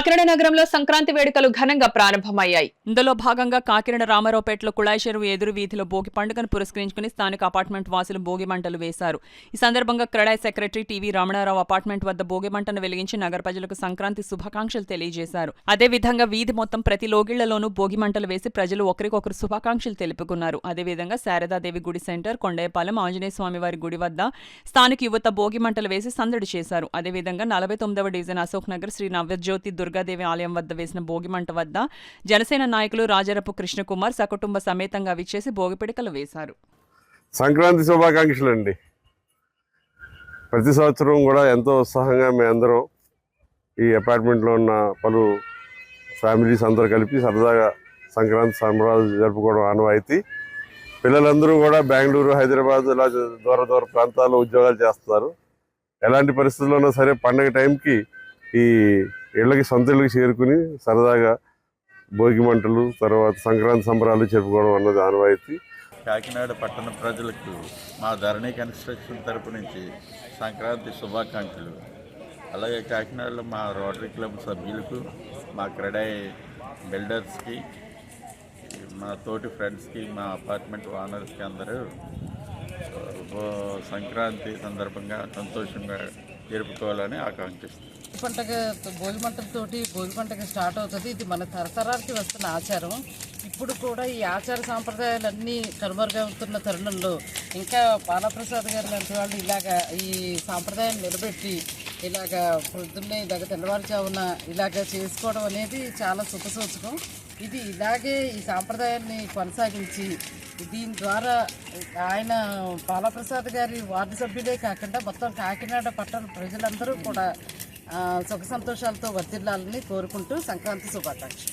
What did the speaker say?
కాకినాడ నగరంలో సంక్రాంతి వేడుకలు ఘనంగా ప్రారంభమయ్యాయి. ఇందులో భాగంగా కాకినాడ రామారావుపేటలో కుళాయి చెరువు ఎదురు వీధిలో భోగి పండుగను పురస్కరించుకుని స్థానిక అపార్ట్మెంట్ వాసులు భోగి మంటలు వేశారు. ఈ సందర్భంగా CREDAI secretary T V Ramanarao apartment వద్ద భోగి మంటను వెలిగించి నగర ప్రజలకు సంక్రాంతి శుభాకాంక్షలు తెలియజేశారు. అదేవిధంగా వీధి మొత్తం ప్రతి లోగిళ్లలోనూ భోగి మంటలు వేసి ప్రజలు ఒకరికొకరు శుభాకాంక్షలు తెలుపుకున్నారు. అదేవిధంగా శారదాదేవి గుడి సెంటర్, కొండేపాలెం ఆంజనేయ స్వామి వారి గుడి వద్ద స్థానిక యువత భోగి మంటలు వేసి సందడి చేశారు. అదేవిధంగా 49వ డివిజన్ అశోక్ నగర్ శ్రీ నవ్యజ్యోతి దుర్గాదేవి ఆలయం వద్ద వేసిన భోగిమంట వద్ద జనసేన నాయకులు రాజరపు కృష్ణకుమార్ సకుటుంబ సమేతంగా విచ్చేసి భోగిపిడికలు వేశారు. సంక్రాంతి శుభాకాంక్షలు అండి. ప్రతి సంవత్సరం కూడా ఎంతో ఉత్సాహంగా మేమందరం ఈ అపార్ట్మెంట్లో ఉన్న పలు ఫ్యామిలీస్ అందరూ కలిపి సరదాగా సంక్రాంతి సంబరాలు జరుపుకోవడం ఆనవాయితీ. పిల్లలందరూ కూడా బెంగళూరు, హైదరాబాద్ ఇలా దూర దూర ప్రాంతాల్లో ఉద్యోగాలు చేస్తున్నారు. ఎలాంటి పరిస్థితుల్లో సరే పండగ టైంకి ఈ సొంత ఇళ్ళకి చేరుకుని సరదాగా భోగి మంటలు, తర్వాత సంక్రాంతి సంబరాలు చెప్పుకోవడం అన్నది ఆనవాయితీ. కాకినాడ పట్టణ ప్రజలకు మా ధరణి కన్స్ట్రక్షన్ తరపు నుంచి సంక్రాంతి శుభాకాంక్షలు. అలాగే కాకినాడలో మా రోటరీ క్లబ్ సభ్యులకు, మా క్రెడాయి బిల్డర్స్కి, మా తోటి ఫ్రెండ్స్కి, మా అపార్ట్మెంట్ ఓనర్స్కి అందరూ సంక్రాంతి సందర్భంగా సంతోషంగా జరుపుకోవాలని ఆకాంక్షిస్తున్నాం. పంటగ భోగి మంటలతోటి భోగి పంటగ స్టార్ట్ అవుతుంది. ఇది మన తరతరాలకి వస్తున్న ఆచారం. ఇప్పుడు కూడా ఈ ఆచార సాంప్రదాయాలన్నీ కనుమరుగవుతున్న తరుణంలో ఇంకా బాలప్రసాద్ గారు లాంటి వాళ్ళు ఇలాగా ఈ సాంప్రదాయాన్ని నిలబెట్టి ఇలాగా పొద్దున్నే ఇలాగ తెల్లవారుజామున ఇలాగ చేసుకోవడం అనేది చాలా శుభసూచకం. ఇది ఇలాగే ఈ సాంప్రదాయాన్ని కొనసాగించి దీని ద్వారా ఆయన బాలప్రసాద్ గారి వార్డు సభ్యులే కాకుండా మొత్తం కాకినాడ పట్టణ ప్రజలందరూ కూడా సుఖ సంతోషాలతో వర్ధిల్లాలని కోరుకుంటూ సంక్రాంతి శుభాకాంక్షలు.